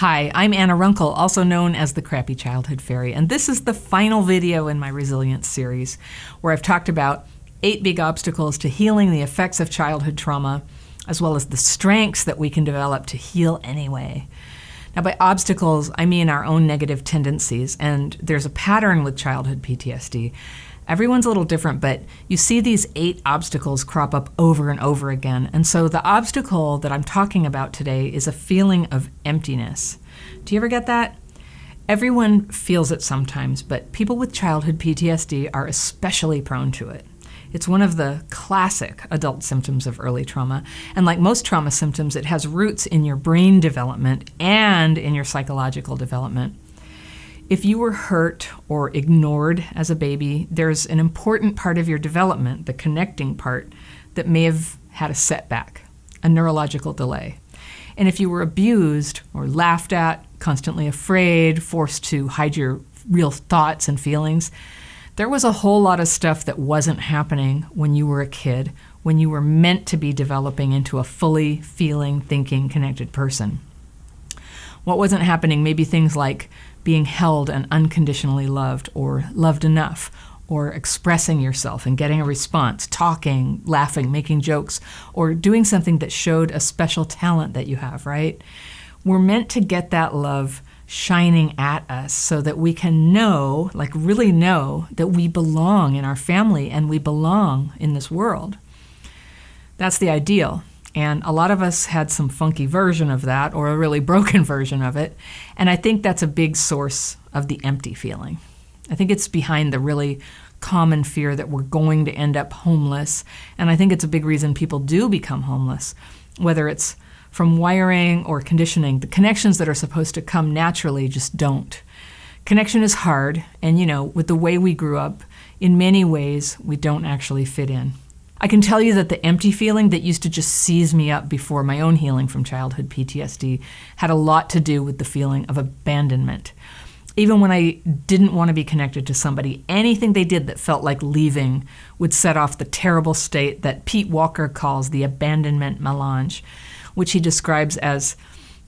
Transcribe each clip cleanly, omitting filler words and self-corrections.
Hi, I'm Anna Runkle, also known as the Crappy Childhood Fairy, and this is the final video in my Resilience series, where I've talked about 8 big obstacles to healing the effects of childhood trauma, as well as the strengths that we can develop to heal anyway. Now, by obstacles, I mean our own negative tendencies, and there's a pattern with childhood PTSD. Everyone's a little different, but you see these 8 obstacles crop up over and over again. And so the obstacle that I'm talking about today is a feeling of emptiness. Do you ever get that? Everyone feels it sometimes, but people with childhood PTSD are especially prone to it. It's one of the classic adult symptoms of early trauma. And like most trauma symptoms, it has roots in your brain development and in your psychological development. If you were hurt or ignored as a baby, there's an important part of your development, the connecting part, that may have had a setback, a neurological delay. And if you were abused or laughed at, constantly afraid, forced to hide your real thoughts and feelings, there was a whole lot of stuff that wasn't happening when you were a kid, when you were meant to be developing into a fully feeling, thinking, connected person. What wasn't happening may be things like being held and unconditionally loved, or loved enough, or expressing yourself and getting a response, talking, laughing, making jokes, or doing something that showed a special talent that you have, right? We're meant to get that love shining at us so that we can know, like really know, that we belong in our family and we belong in this world. That's the ideal. And a lot of us had some funky version of that, or a really broken version of it. And I think that's a big source of the empty feeling. I think it's behind the really common fear that we're going to end up homeless. And I think it's a big reason people do become homeless, whether it's from wiring or conditioning. The connections that are supposed to come naturally just don't. Connection is hard, and with the way we grew up, in many ways, we don't actually fit in. I can tell you that the empty feeling that used to just seize me up before my own healing from childhood PTSD had a lot to do with the feeling of abandonment. Even when I didn't want to be connected to somebody, anything they did that felt like leaving would set off the terrible state that Pete Walker calls the abandonment melange, which he describes as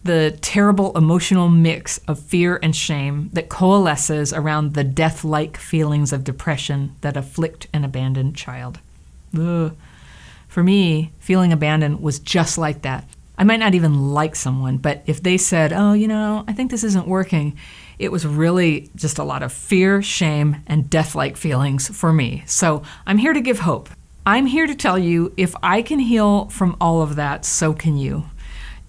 the terrible emotional mix of fear and shame that coalesces around the death-like feelings of depression that afflict an abandoned child. Ugh. For me, feeling abandoned was just like that. I might not even like someone, but if they said, I think this isn't working, it was really just a lot of fear, shame, and death-like feelings for me. So I'm here to give hope. I'm here to tell you, if I can heal from all of that, so can you.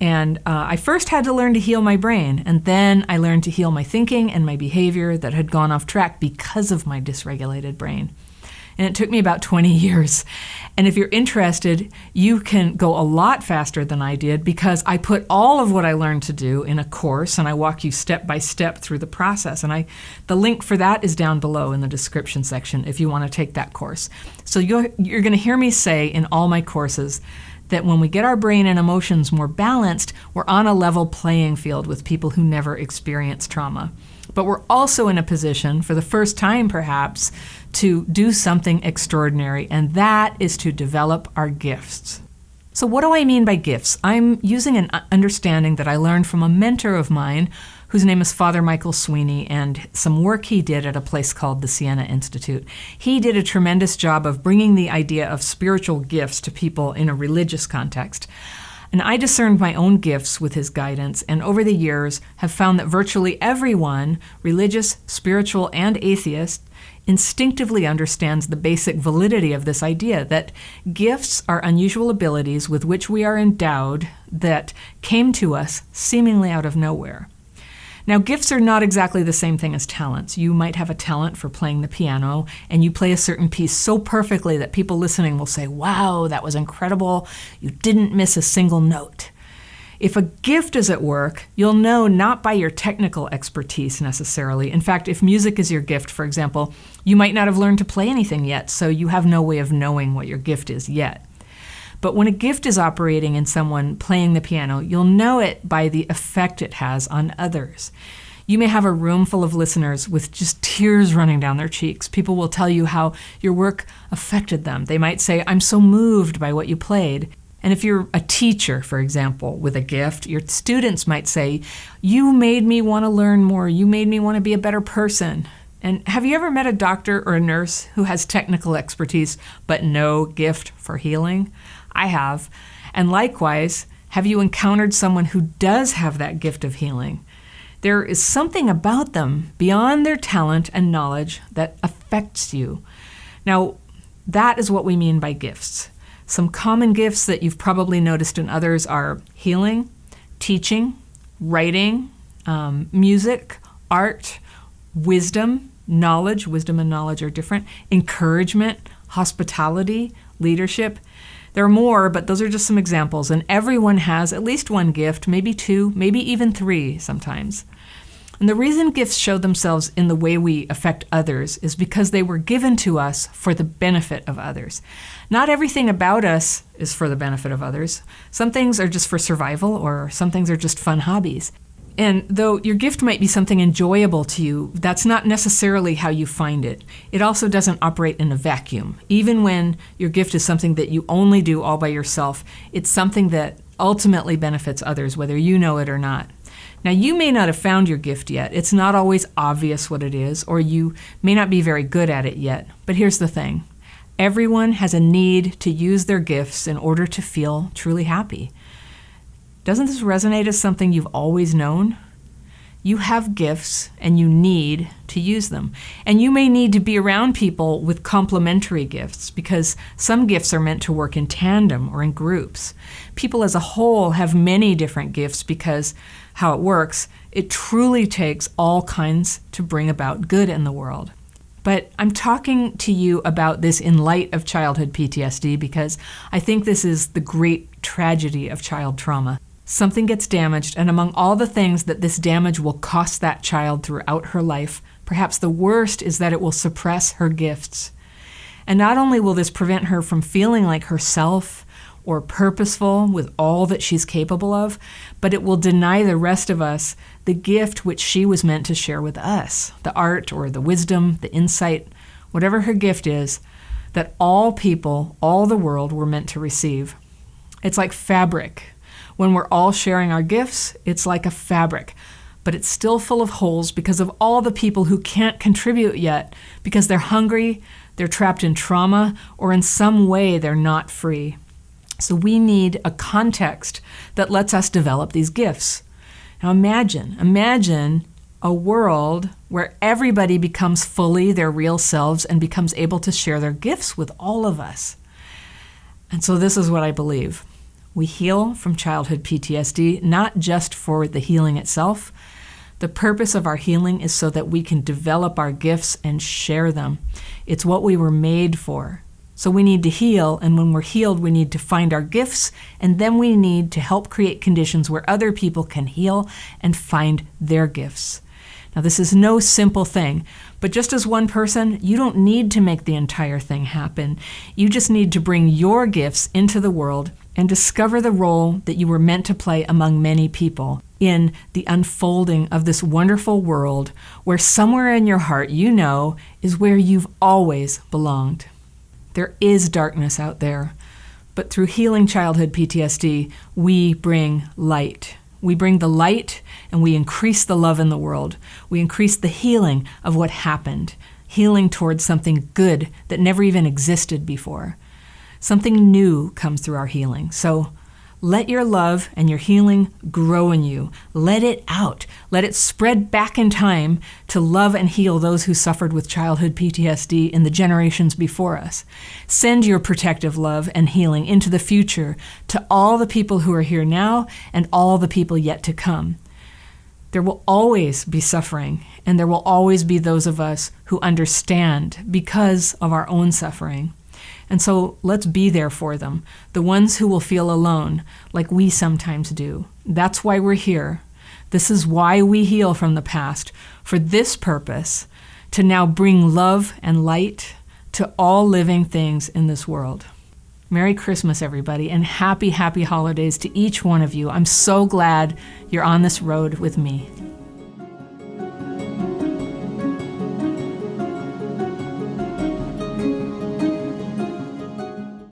And I first had to learn to heal my brain, and then I learned to heal my thinking and my behavior that had gone off track because of my dysregulated brain. And it took me about 20 years. And if you're interested, you can go a lot faster than I did, because I put all of what I learned to do in a course, and I walk you step by step through the process. And the link for that is down below in the description section if you want to take that course. So you're going to hear me say in all my courses that when we get our brain and emotions more balanced, we're on a level playing field with people who never experienced trauma. But we're also in a position, for the first time perhaps, to do something extraordinary, and that is to develop our gifts. So what do I mean by gifts? I'm using an understanding that I learned from a mentor of mine, whose name is Father Michael Sweeney, and some work he did at a place called the Siena Institute. He did a tremendous job of bringing the idea of spiritual gifts to people in a religious context. And I discerned my own gifts with his guidance, and over the years have found that virtually everyone, religious, spiritual, and atheist, instinctively understands the basic validity of this idea that gifts are unusual abilities with which we are endowed that came to us seemingly out of nowhere. Now, gifts are not exactly the same thing as talents. You might have a talent for playing the piano, and you play a certain piece so perfectly that people listening will say, "Wow, that was incredible. You didn't miss a single note." If a gift is at work, you'll know not by your technical expertise necessarily. In fact, if music is your gift, for example, you might not have learned to play anything yet, so you have no way of knowing what your gift is yet. But when a gift is operating in someone playing the piano, you'll know it by the effect it has on others. You may have a room full of listeners with just tears running down their cheeks. People will tell you how your work affected them. They might say, "I'm so moved by what you played." And if you're a teacher, for example, with a gift, your students might say, "You made me want to learn more. You made me want to be a better person." And have you ever met a doctor or a nurse who has technical expertise but no gift for healing? I have. And likewise, have you encountered someone who does have that gift of healing? There is something about them beyond their talent and knowledge that affects you. Now, that is what we mean by gifts. Some common gifts that you've probably noticed in others are healing, teaching, writing, music, art, wisdom, knowledge. Wisdom and knowledge are different. Encouragement, hospitality, leadership. There are more, but those are just some examples. And everyone has at least one gift, maybe two, maybe even three sometimes. And the reason gifts show themselves in the way we affect others is because they were given to us for the benefit of others. Not everything about us is for the benefit of others. Some things are just for survival, or some things are just fun hobbies. And though your gift might be something enjoyable to you, that's not necessarily how you find it. It also doesn't operate in a vacuum. Even when your gift is something that you only do all by yourself, it's something that ultimately benefits others, whether you know it or not. Now, you may not have found your gift yet. It's not always obvious what it is, or you may not be very good at it yet. But here's the thing. Everyone has a need to use their gifts in order to feel truly happy. Doesn't this resonate as something you've always known? You have gifts and you need to use them. And you may need to be around people with complementary gifts, because some gifts are meant to work in tandem or in groups. People as a whole have many different gifts because how it works, it truly takes all kinds to bring about good in the world. But I'm talking to you about this in light of childhood PTSD because I think this is the great tragedy of child trauma. Something gets damaged, and among all the things that this damage will cost that child throughout her life, perhaps the worst is that it will suppress her gifts. And not only will this prevent her from feeling like herself or purposeful with all that she's capable of, but it will deny the rest of us the gift which she was meant to share with us, the art or the wisdom, the insight, whatever her gift is, that all people, all the world were meant to receive. It's like fabric. When we're all sharing our gifts, it's like a fabric, but it's still full of holes because of all the people who can't contribute yet because they're hungry, they're trapped in trauma, or in some way they're not free. So we need a context that lets us develop these gifts. Now imagine a world where everybody becomes fully their real selves and becomes able to share their gifts with all of us. And so this is what I believe. We heal from childhood PTSD, not just for the healing itself. The purpose of our healing is so that we can develop our gifts and share them. It's what we were made for. So we need to heal, and when we're healed, we need to find our gifts, and then we need to help create conditions where other people can heal and find their gifts. Now, this is no simple thing, but just as one person, you don't need to make the entire thing happen. You just need to bring your gifts into the world and discover the role that you were meant to play among many people in the unfolding of this wonderful world where somewhere in your heart you know is where you've always belonged. There is darkness out there, but through healing childhood PTSD, we bring light. We bring the light and we increase the love in the world. We increase the healing of what happened, healing towards something good that never even existed before. Something new comes through our healing. So let your love and your healing grow in you. Let it out. Let it spread back in time to love and heal those who suffered with childhood PTSD in the generations before us. Send your protective love and healing into the future to all the people who are here now and all the people yet to come. There will always be suffering, and there will always be those of us who understand because of our own suffering. And so let's be there for them, the ones who will feel alone, like we sometimes do. That's why we're here. This is why we heal from the past, for this purpose, to now bring love and light to all living things in this world. Merry Christmas, everybody, and happy, happy holidays to each one of you. I'm so glad you're on this road with me.